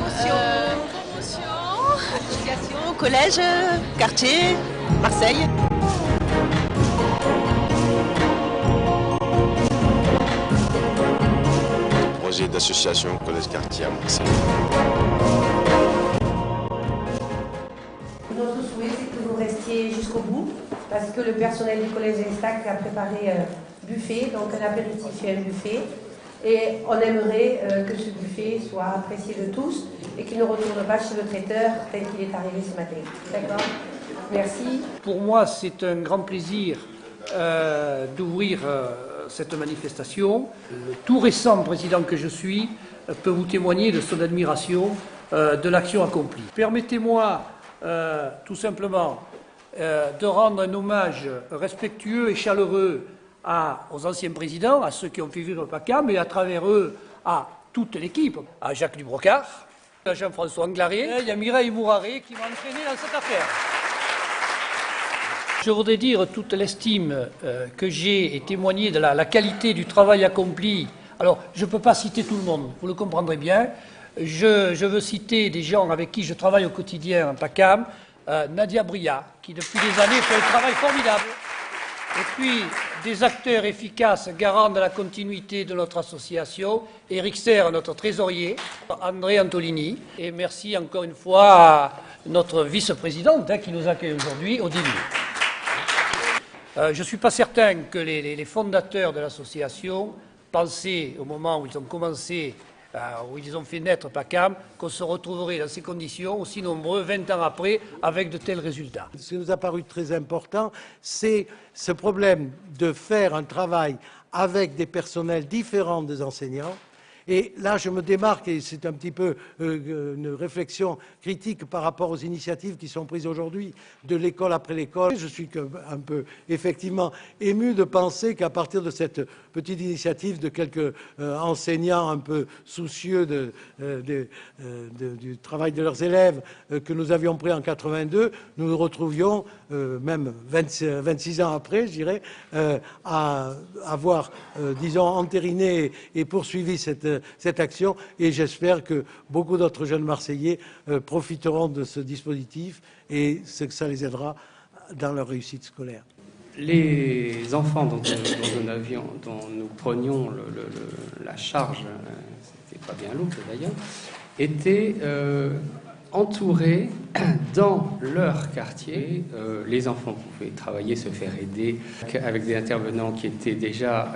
Promotion, association, collège, quartier, Marseille. Projet d'association collège-quartier à Marseille. Notre souhait, c'est que vous restiez jusqu'au bout, parce que le personnel du collège Estac a préparé un buffet, donc un apéritif et un buffet. Et on aimerait que ce buffet soit apprécié de tous et qu'il ne retourne pas chez le traiteur tel qu'il est arrivé ce matin. D'accord ? Merci. Pour moi, c'est un grand plaisir d'ouvrir cette manifestation. Le tout récent président que je suis peut vous témoigner de son admiration de l'action accomplie. Permettez-moi tout simplement de rendre un hommage respectueux et chaleureux aux anciens présidents, à ceux qui ont fait vivre PACAM, et à travers eux à toute l'équipe, à Jacques Dubrocard, à Jean-François Anglaré, il y a Mireille Mouraré qui m'a entraîné dans cette affaire. Je voudrais dire toute l'estime que j'ai et témoigner de la qualité du travail accompli. Alors, je ne peux pas citer tout le monde, vous le comprendrez bien. Je veux citer des gens avec qui je travaille au quotidien en PACAM, Nadia Bria, qui depuis des années fait un travail formidable. Et puis, des acteurs efficaces, garants de la continuité de notre association, Éric Serre, notre trésorier, André Antolini, et merci encore une fois à notre vice-présidente qui nous accueille aujourd'hui, Odile. Je ne suis pas certain que les fondateurs de l'association pensaient, au moment où ils ont commencé, où ils ont fait naître PACAM, qu'on se retrouverait dans ces conditions aussi nombreux 20 ans après avec de tels résultats. Ce qui nous a paru très important, c'est ce problème de faire un travail avec des personnels différents des enseignants. Et là, je me démarque, et c'est un petit peu une réflexion critique par rapport aux initiatives qui sont prises aujourd'hui de l'école après l'école. Je suis un peu, effectivement, ému de penser qu'à partir de cette petite initiative de quelques enseignants un peu soucieux du travail de leurs élèves que nous avions pris en 82, nous nous retrouvions, même 26 ans après, je dirais, à avoir, disons, entériné et poursuivi cette action, et j'espère que beaucoup d'autres jeunes Marseillais profiteront de ce dispositif et que ça les aidera dans leur réussite scolaire. Les enfants dont nous prenions la charge, c'était pas bien lourd d'ailleurs, étaient entourés dans leur quartier. Les enfants pouvaient travailler, se faire aider avec des intervenants qui étaient déjà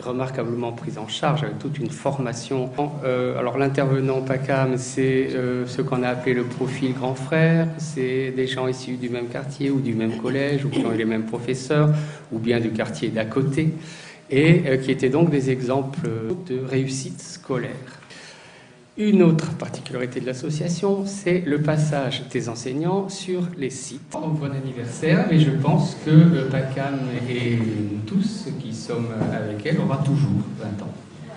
remarquablement pris en charge avec toute une formation. Alors l'intervenant PACAM, c'est ce qu'on a appelé le profil grand frère. C'est des gens issus du même quartier ou du même collège ou qui ont eu les mêmes professeurs ou bien du quartier d'à côté et qui étaient donc des exemples de réussite scolaire. Une autre particularité de l'association, c'est le passage des enseignants sur les sites. Bon anniversaire, et je pense que PACAM et nous tous qui sommes avec elle aura toujours 20 ans.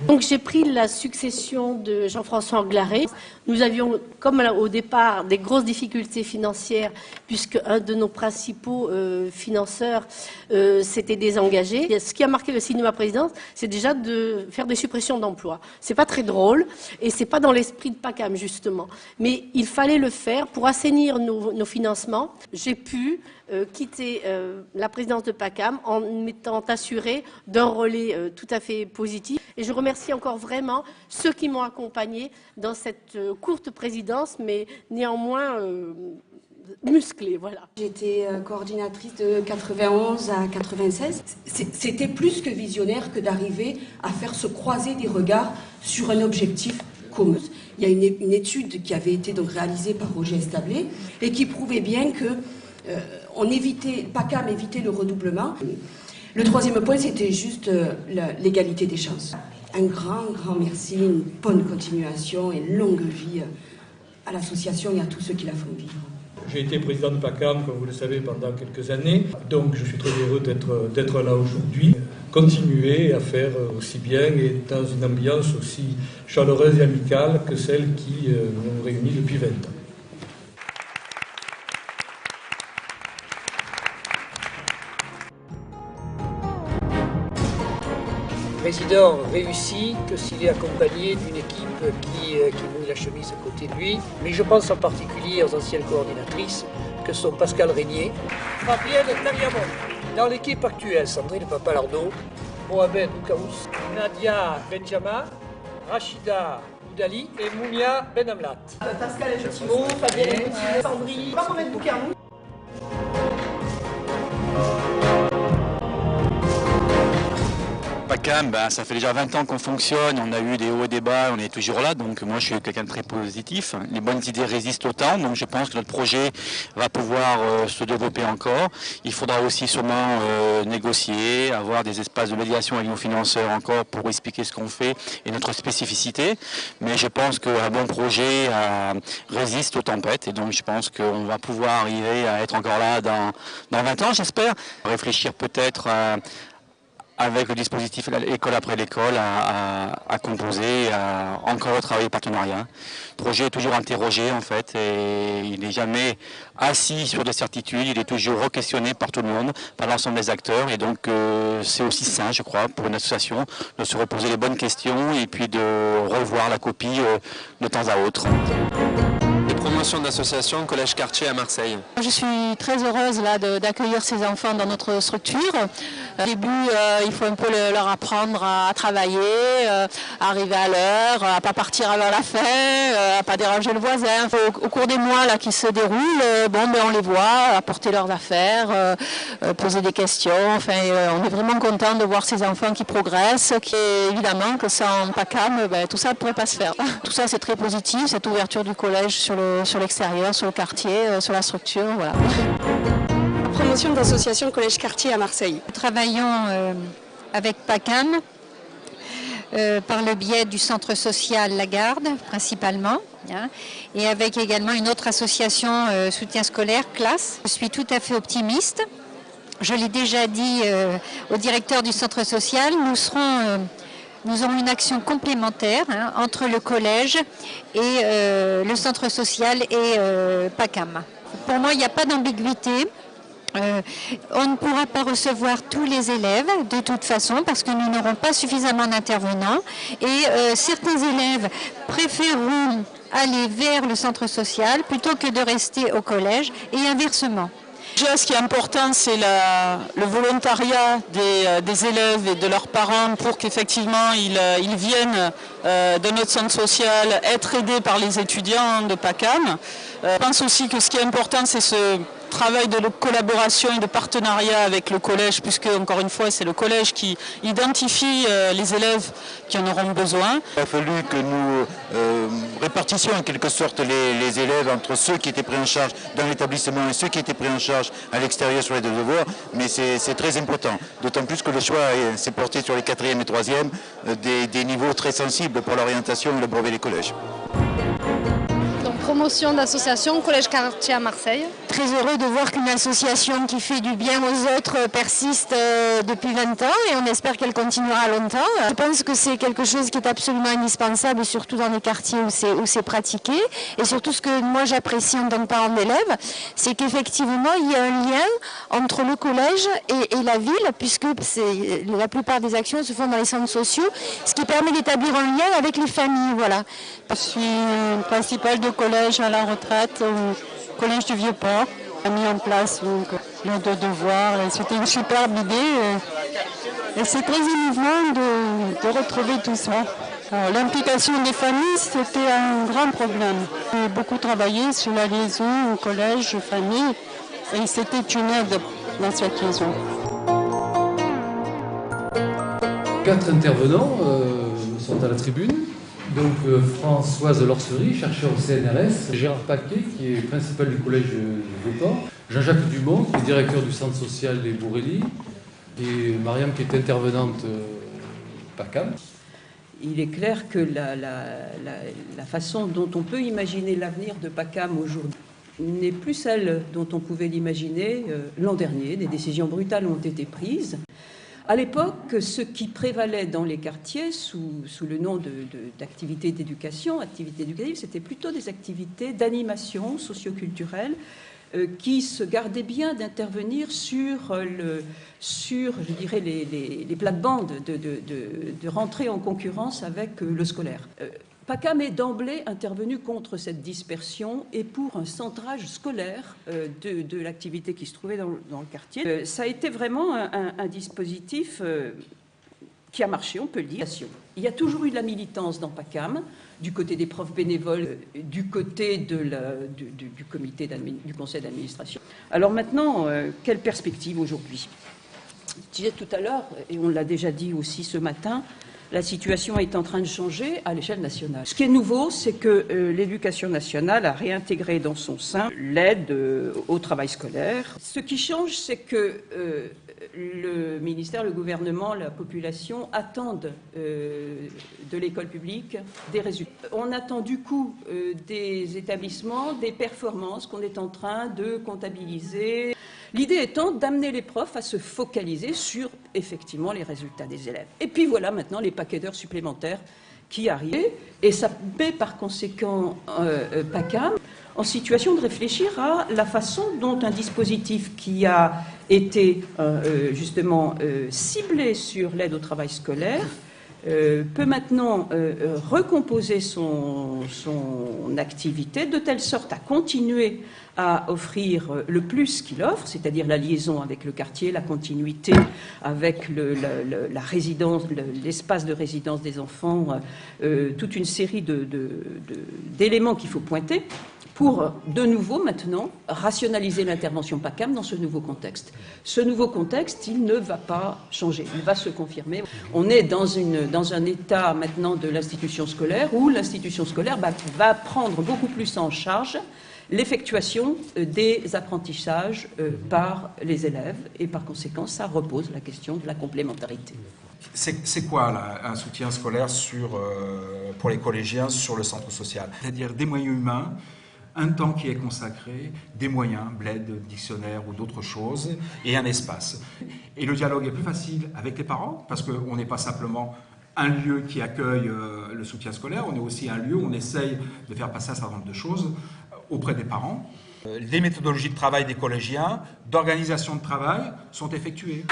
Donc j'ai pris la succession de Jean-François Anglaré. Nous avions, comme au départ, des grosses difficultés financières puisque un de nos principaux financeurs s'était désengagé. Ce qui a marqué le signe de ma présidence, c'est déjà de faire des suppressions d'emplois. C'est pas très drôle et c'est pas dans l'esprit de PACAM justement. Mais il fallait le faire pour assainir nos financements. J'ai pu quitter la présidence de PACAM en m'étant assurée d'un relais tout à fait positif. Et je remercie encore vraiment ceux qui m'ont accompagnée dans cette courte présidence, mais néanmoins musclée. Voilà. J'étais coordinatrice de 91 à 96. C'était plus que visionnaire que d'arriver à faire se croiser des regards sur un objectif commun. Il y a une étude qui avait été donc réalisée par Roger Establé et qui prouvait bien que PACAM évitait le redoublement. Le troisième point, c'était juste l'égalité des chances. Un grand merci, une bonne continuation et longue vie à l'association et à tous ceux qui la font vivre. J'ai été président de PACAM, comme vous le savez, pendant quelques années. Donc je suis très heureux d'être là aujourd'hui. Continuer à faire aussi bien et dans une ambiance aussi chaleureuse et amicale que celle qui nous réunit depuis 20 ans. président réussit que s'il est accompagné d'une équipe qui mouille la chemise à côté de lui. Mais je pense en particulier aux anciennes coordinatrices que sont Pascal Régnier, Fabienne Tariamon. Dans l'équipe actuelle, Sandrine Papalardo, Mohamed Oukaous, Nadia Benjama, Rachida Oudali et Mounia Benamlat. Pascal Ejotimo, Fabienne Ejotimo, Sandrine, Mohamed Boukarou. PACAM, ça fait déjà 20 ans qu'on fonctionne, on a eu des hauts et des bas, on est toujours là, donc moi je suis quelqu'un de très positif. Les bonnes idées résistent au temps, donc je pense que notre projet va pouvoir se développer encore. Il faudra aussi sûrement négocier, avoir des espaces de médiation avec nos financeurs encore pour expliquer ce qu'on fait et notre spécificité. Mais je pense qu'un bon projet résiste aux tempêtes et donc je pense qu'on va pouvoir arriver à être encore là dans 20 ans, j'espère. Réfléchir peut-être avec le dispositif École après l'école, à composer, à encore travailler partenariat. Le projet est toujours interrogé en fait, et il n'est jamais assis sur des certitudes, il est toujours re-questionné par tout le monde, par l'ensemble des acteurs, et donc c'est aussi sain, je crois, pour une association, de se reposer les bonnes questions et puis de revoir la copie de temps à autre. Promotion d'association Collège Quartier à Marseille. Je suis très heureuse là d'accueillir ces enfants dans notre structure. Au début, il faut un peu leur apprendre à travailler, à arriver à l'heure, à ne pas partir avant la fin, à ne pas déranger le voisin. Au cours des mois là, qui se déroulent, on les voit apporter leurs affaires, poser des questions. Enfin, on est vraiment content de voir ces enfants qui progressent, évidemment que sans PACAM, tout ça ne pourrait pas se faire. Tout ça c'est très positif, cette ouverture du collège sur l'extérieur, sur le quartier, sur la structure, voilà. Promotion d'association Collège Quartier à Marseille. Nous travaillons avec PACAM par le biais du centre social La Garde, principalement, et avec également une autre association soutien scolaire, Classe. Je suis tout à fait optimiste. Je l'ai déjà dit au directeur du centre social, nous aurons une action complémentaire entre le collège et le centre social et PACAM. Pour moi, il n'y a pas d'ambiguïté. On ne pourra pas recevoir tous les élèves de toute façon parce que nous n'aurons pas suffisamment d'intervenants et certains élèves préféreront aller vers le centre social plutôt que de rester au collège et inversement. Déjà, ce qui est important, c'est le volontariat des élèves et de leurs parents pour qu'effectivement ils viennent de notre centre social être aidés par les étudiants de PACAM. Je pense aussi que ce qui est important, c'est ce travail de collaboration et de partenariat avec le collège, puisque encore une fois c'est le collège qui identifie les élèves qui en auront besoin. Il a fallu que nous répartissions en quelque sorte les élèves entre ceux qui étaient pris en charge dans l'établissement et ceux qui étaient pris en charge à l'extérieur sur les devoirs, mais c'est très important, d'autant plus que le choix s'est porté sur les 4e et 3e, des niveaux très sensibles pour l'orientation et le brevet des collèges. Promotion d'association Collège Quartier à Marseille. Très heureux de voir qu'une association qui fait du bien aux autres persiste depuis 20 ans et on espère qu'elle continuera longtemps. Je pense que c'est quelque chose qui est absolument indispensable, surtout dans les quartiers où c'est pratiqué. Et surtout ce que moi j'apprécie en tant que parent d'élève, c'est qu'effectivement il y a un lien entre le collège et la ville, puisque la plupart des actions se font dans les centres sociaux, ce qui permet d'établir un lien avec les familles. Voilà. Je suis principale de collège à la retraite au collège du Vieux-Port. On a mis en place les deux devoirs. C'était une superbe idée et c'est très émouvant de retrouver tout ça. L'implication des familles, c'était un grand problème. J'ai beaucoup travaillé sur la liaison au collège-famille et c'était une aide dans cette liaison. 4 intervenants sont à la tribune. Donc Françoise Lorcerie, chercheur au CNRS, Gérard Paquet, qui est principal du collège du Vieux-Port, Jean-Jacques Dumont, qui est directeur du centre social des Bourrelli, et Mariam, qui est intervenante PACAM. Il est clair que la façon dont on peut imaginer l'avenir de PACAM aujourd'hui n'est plus celle dont on pouvait l'imaginer l'an dernier. Des décisions brutales ont été prises. À l'époque, ce qui prévalait dans les quartiers, sous le nom d'activités d'éducation, activités éducatives, c'était plutôt des activités d'animation socioculturelle, qui se gardait bien d'intervenir sur, je dirais, les plates-bandes, de rentrer en concurrence avec le scolaire. PACAM est d'emblée intervenu contre cette dispersion et pour un centrage scolaire de l'activité qui se trouvait dans le quartier. Ça a été vraiment un dispositif qui a marché, on peut le dire. Il y a toujours eu de la militance dans PACAM, du côté des profs bénévoles, du côté du comité du conseil d'administration. Alors maintenant, quelle perspective aujourd'hui? Je disais tout à l'heure, et on l'a déjà dit aussi ce matin, la situation est en train de changer à l'échelle nationale. Ce qui est nouveau, c'est que l'éducation nationale a réintégré dans son sein l'aide au travail scolaire. Ce qui change, c'est que le ministère, le gouvernement, la population attendent de l'école publique des résultats. On attend du coup des établissements, des performances qu'on est en train de comptabiliser. L'idée étant d'amener les profs à se focaliser sur, effectivement, les résultats des élèves. Et puis voilà maintenant les paquets d'heures supplémentaires qui arrivent. Et ça met par conséquent PACAM en situation de réfléchir à la façon dont un dispositif qui a été justement ciblé sur l'aide au travail scolaire peut maintenant recomposer son activité de telle sorte à continuer à offrir le plus qu'il offre, c'est-à-dire la liaison avec le quartier, la continuité avec la résidence, l'espace de résidence des enfants, toute une série d'éléments qu'il faut pointer pour, de nouveau, maintenant, rationaliser l'intervention PACAM dans ce nouveau contexte. Ce nouveau contexte, il ne va pas changer, il va se confirmer. On est dans un état, maintenant, de l'institution scolaire, où l'institution scolaire va prendre beaucoup plus en charge l'effectuation des apprentissages par les élèves, et par conséquent, ça repose la question de la complémentarité. C'est quoi là, un soutien scolaire pour les collégiens sur le centre social? C'est-à-dire des moyens humains, un temps qui est consacré, des moyens, bled, dictionnaire ou d'autres choses, et un espace. Et le dialogue est plus facile avec les parents, parce qu'on n'est pas simplement un lieu qui accueille le soutien scolaire, on est aussi un lieu où on essaye de faire passer un certain nombre de choses auprès des parents. Les méthodologies de travail des collégiens, d'organisation de travail, sont effectuées.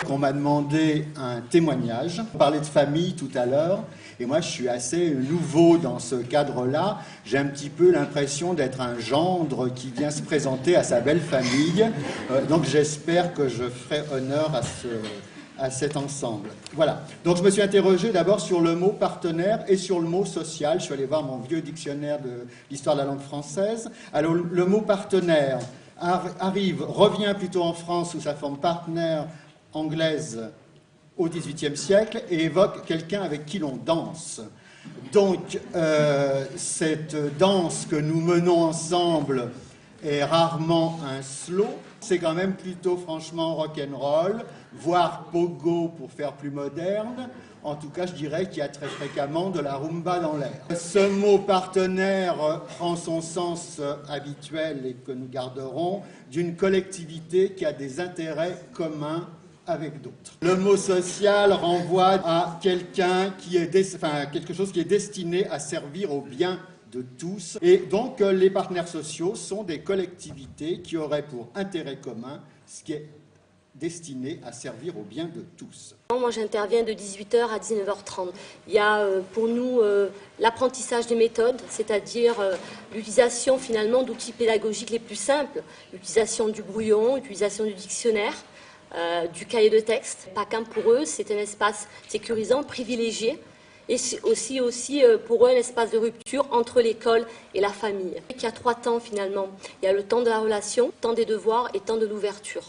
On m'a demandé un témoignage. On parlait de famille tout à l'heure, et moi je suis assez nouveau dans ce cadre-là. J'ai un petit peu l'impression d'être un gendre qui vient se présenter à sa belle famille. Donc j'espère que je ferai honneur à cet ensemble. Voilà. Donc je me suis interrogé d'abord sur le mot partenaire et sur le mot social. Je suis allé voir mon vieux dictionnaire de l'histoire de la langue française. Alors le mot partenaire revient plutôt en France sous sa forme partenaire anglaise au XVIIIe siècle et évoque quelqu'un avec qui l'on danse. Donc cette danse que nous menons ensemble est rarement un slow, c'est quand même plutôt franchement rock'n'roll, voire pogo pour faire plus moderne. En tout cas, je dirais qu'il y a très fréquemment de la rumba dans l'air. Ce mot partenaire prend son sens habituel et que nous garderons d'une collectivité qui a des intérêts communs avec d'autres. Le mot social renvoie à quelqu'un qui est quelque chose qui est destiné à servir au bien de tous. Et donc, les partenaires sociaux sont des collectivités qui auraient pour intérêt commun ce qui est destiné à servir au bien de tous. Moi, j'interviens de 18h à 19h30. Il y a pour nous l'apprentissage des méthodes, c'est-à-dire l'utilisation finalement d'outils pédagogiques les plus simples, l'utilisation du brouillon, l'utilisation du dictionnaire, du cahier de texte. PACAM, pour eux, c'est un espace sécurisant, privilégié, et aussi pour eux un espace de rupture entre l'école et la famille. Il y a 3 temps finalement. Il y a le temps de la relation, temps des devoirs et temps de l'ouverture.